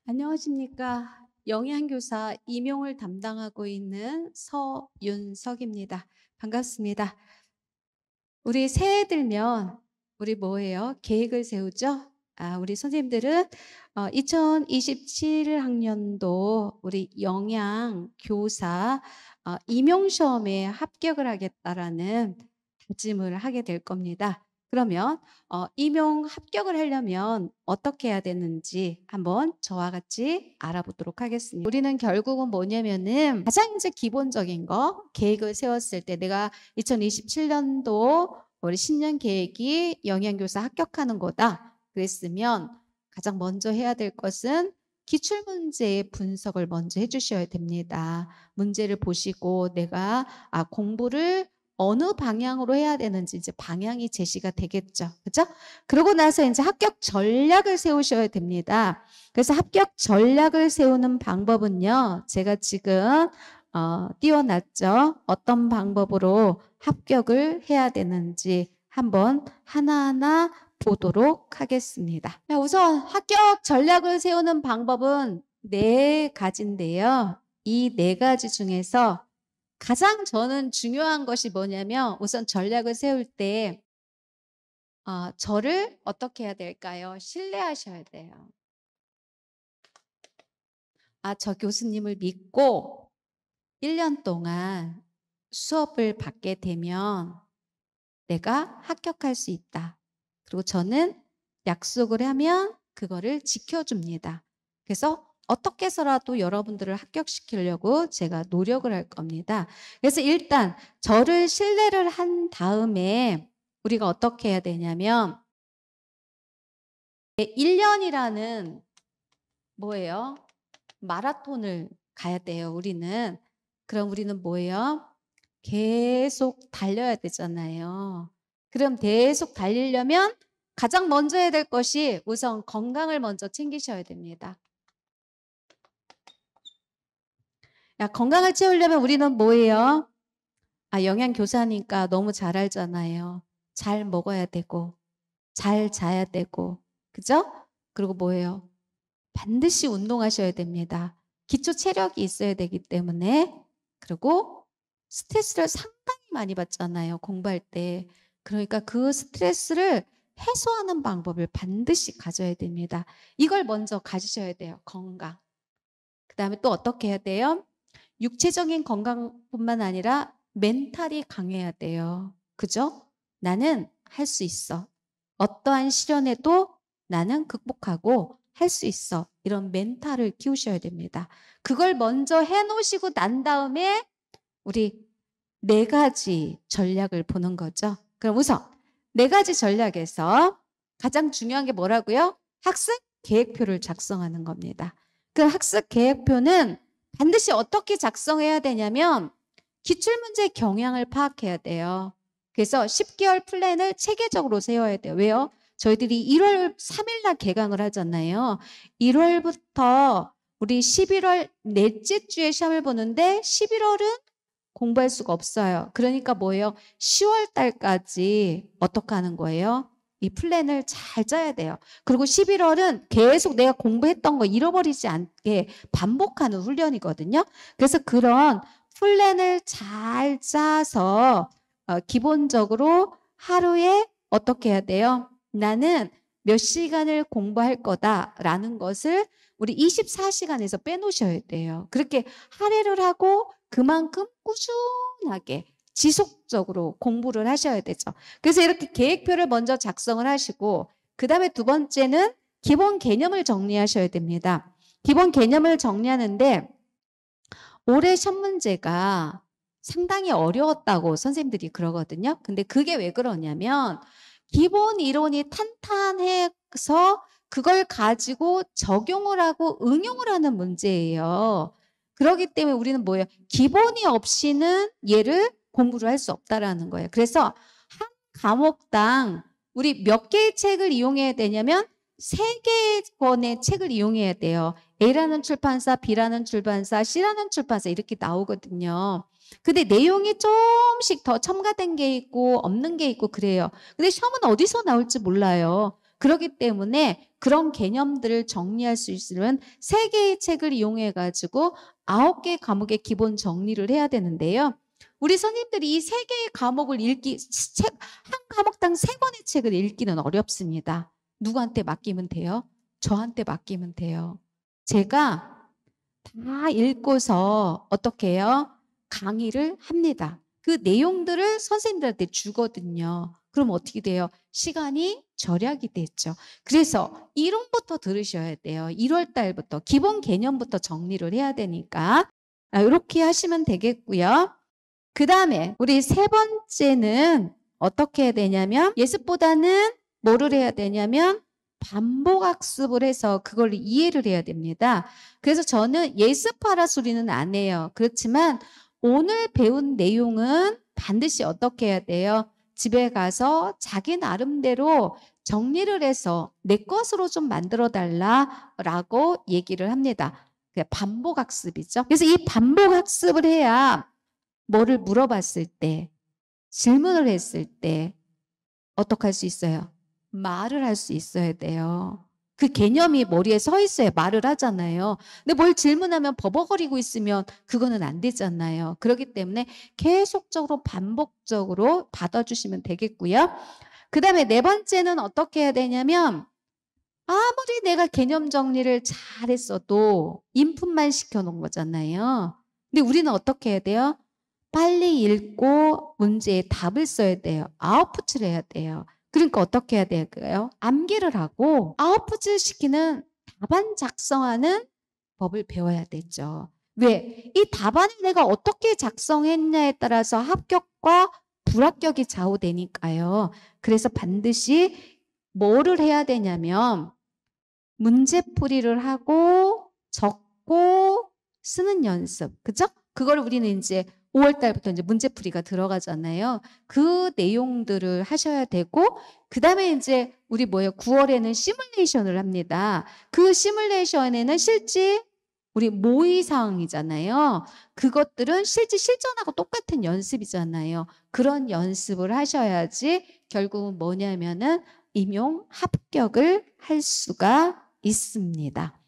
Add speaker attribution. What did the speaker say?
Speaker 1: 안녕하십니까. 영양교사 임용을 담당하고 있는 서윤석입니다. 반갑습니다. 우리 새해 들면 우리 뭐예요? 계획을 세우죠? 우리 선생님들은 2027학년도 우리 영양교사 임용시험에 합격을 하겠다라는 다짐을 하게 될 겁니다. 그러면 임용 합격을 하려면 어떻게 해야 되는지 한번 저와 같이 알아보도록 하겠습니다. 우리는 결국은 뭐냐면은 가장 이제 기본적인 거 계획을 세웠을 때 내가 2027년도 우리 신년 계획이 영양교사 합격하는 거다. 그랬으면 가장 먼저 해야 될 것은 기출문제의 분석을 먼저 해주셔야 됩니다. 문제를 보시고 내가 공부를 어느 방향으로 해야 되는지 이제 방향이 제시가 되겠죠. 그죠? 그러고 나서 이제 합격 전략을 세우셔야 됩니다. 그래서 합격 전략을 세우는 방법은요. 제가 지금 띄워놨죠. 어떤 방법으로 합격을 해야 되는지 한번 하나하나 보도록 하겠습니다. 우선 합격 전략을 세우는 방법은 4가지인데요. 이 4가지 중에서 가장 저는 중요한 것이 뭐냐면 우선 전략을 세울 때 저를 어떻게 해야 될까요? 신뢰하셔야 돼요. 저 교수님을 믿고 1년 동안 수업을 받게 되면 내가 합격할 수 있다. 그리고 저는 약속을 하면 그거를 지켜줍니다. 그래서 어떻게 해서라도 여러분들을 합격시키려고 제가 노력을 할 겁니다. 그래서 일단 저를 신뢰를 한 다음에 우리가 어떻게 해야 되냐면 1년이라는 뭐예요? 마라톤을 가야 돼요. 그럼 우리는 뭐예요? 계속 달려야 되잖아요. 그럼 계속 달리려면 가장 먼저 해야 될 것이 우선 건강을 먼저 챙기셔야 됩니다. 건강을 채우려면 우리는 뭐예요? 영양교사니까 너무 잘 알잖아요. 잘 먹어야 되고, 잘 자야 되고, 그죠? 그리고 뭐예요? 반드시 운동하셔야 됩니다. 기초 체력이 있어야 되기 때문에. 그리고 스트레스를 상당히 많이 받잖아요. 공부할 때. 그러니까 그 스트레스를 해소하는 방법을 반드시 가져야 됩니다. 이걸 먼저 가지셔야 돼요. 건강. 그다음에 또 어떻게 해야 돼요? 육체적인 건강뿐만 아니라 멘탈이 강해야 돼요. 그죠? 나는 할 수 있어. 어떠한 시련에도 나는 극복하고 할 수 있어. 이런 멘탈을 키우셔야 됩니다. 그걸 먼저 해놓으시고 난 다음에 우리 4가지 전략을 보는 거죠. 그럼 우선 4가지 전략에서 가장 중요한 게 뭐라고요? 학습 계획표를 작성하는 겁니다. 그 학습 계획표는 반드시 어떻게 작성해야 되냐면 기출문제 경향을 파악해야 돼요. 그래서 10개월 플랜을 체계적으로 세워야 돼요. 왜요? 저희들이 1월 3일 날 개강을 하잖아요. 1월부터 우리 11월 넷째 주에 시험을 보는데 11월은 공부할 수가 없어요. 그러니까 뭐예요? 10월 달까지 어떻게 하는 거예요? 이 플랜을 잘 짜야 돼요. 그리고 11월은 계속 내가 공부했던 거 잃어버리지 않게 반복하는 훈련이거든요. 그래서 그런 플랜을 잘 짜서 기본적으로 하루에 어떻게 해야 돼요? 나는 몇 시간을 공부할 거다라는 것을 우리 24시간에서 빼놓으셔야 돼요. 그렇게 할애를 하고 그만큼 꾸준하게 지속적으로 공부를 하셔야 되죠. 그래서 이렇게 계획표를 먼저 작성을 하시고 그다음에 2번째는 기본 개념을 정리하셔야 됩니다. 기본 개념을 정리하는데 올해 시험 문제가 상당히 어려웠다고 선생님들이 그러거든요. 근데 그게 왜 그러냐면 기본 이론이 탄탄해서 그걸 가지고 적용을 하고 응용을 하는 문제예요. 그렇기 때문에 우리는 뭐예요? 기본이 없이는 얘를 공부를 할 수 없다라는 거예요. 그래서 한 과목당 우리 몇 개의 책을 이용해야 되냐면 3개권의 책을 이용해야 돼요. A라는 출판사, B라는 출판사, C라는 출판사 이렇게 나오거든요. 근데 내용이 조금씩 더 첨가된 게 있고 없는 게 있고 그래요. 근데 시험은 어디서 나올지 몰라요. 그렇기 때문에 그런 개념들을 정리할 수 있으면 3개의 책을 이용해 가지고 9개의 과목의 기본 정리를 해야 되는데요. 우리 선생님들이 이 3개의 과목을 한 과목당 3권의 책을 읽기는 어렵습니다. 누구한테 맡기면 돼요? 저한테 맡기면 돼요. 제가 다 읽고서 어떻게 해요? 강의를 합니다. 그 내용들을 선생님들한테 주거든요. 그럼 어떻게 돼요? 시간이 절약이 됐죠. 그래서 이론부터 들으셔야 돼요. 1월 달부터 기본 개념부터 정리를 해야 되니까 이렇게 하시면 되겠고요. 그 다음에 우리 3번째는 어떻게 해야 되냐면 예습보다는 뭐를 해야 되냐면 반복학습을 해서 그걸 이해를 해야 됩니다. 그래서 저는 예습하라 소리는 안 해요. 그렇지만 오늘 배운 내용은 반드시 어떻게 해야 돼요? 집에 가서 자기 나름대로 정리를 해서 내 것으로 좀 만들어 달라라고 얘기를 합니다. 반복학습이죠. 그래서 이 반복학습을 해야 뭐를 물어봤을 때, 질문을 했을 때 어떻게 할 수 있어요? 말을 할 수 있어야 돼요. 그 개념이 머리에 서 있어야 말을 하잖아요. 근데 뭘 질문하면 버벅거리고 있으면 그거는 안 되잖아요. 그렇기 때문에 계속적으로 반복적으로 받아주시면 되겠고요. 그 다음에 4번째는 어떻게 해야 되냐면 아무리 내가 개념 정리를 잘했어도 인풋만 시켜놓은 거잖아요. 근데 우리는 어떻게 해야 돼요? 빨리 읽고 문제에 답을 써야 돼요. 아웃풋을 해야 돼요. 그러니까 어떻게 해야 될까요? 암기를 하고 아웃풋을 시키는 답안 작성하는 법을 배워야 되죠. 왜? 이 답안을 내가 어떻게 작성했냐에 따라서 합격과 불합격이 좌우되니까요. 그래서 반드시 뭐를 해야 되냐면 문제풀이를 하고 적고 쓰는 연습. 그죠? 그걸 우리는 이제 5월 달부터 이제 문제풀이가 들어가잖아요. 그 내용들을 하셔야 되고, 그 다음에 이제 우리 9월에는 시뮬레이션을 합니다. 그 시뮬레이션에는 실제 우리 모의 사항이잖아요. 그것들은 실제 실전하고 똑같은 연습이잖아요. 그런 연습을 하셔야지 결국은 뭐냐면은 임용 합격을 할 수가 있습니다.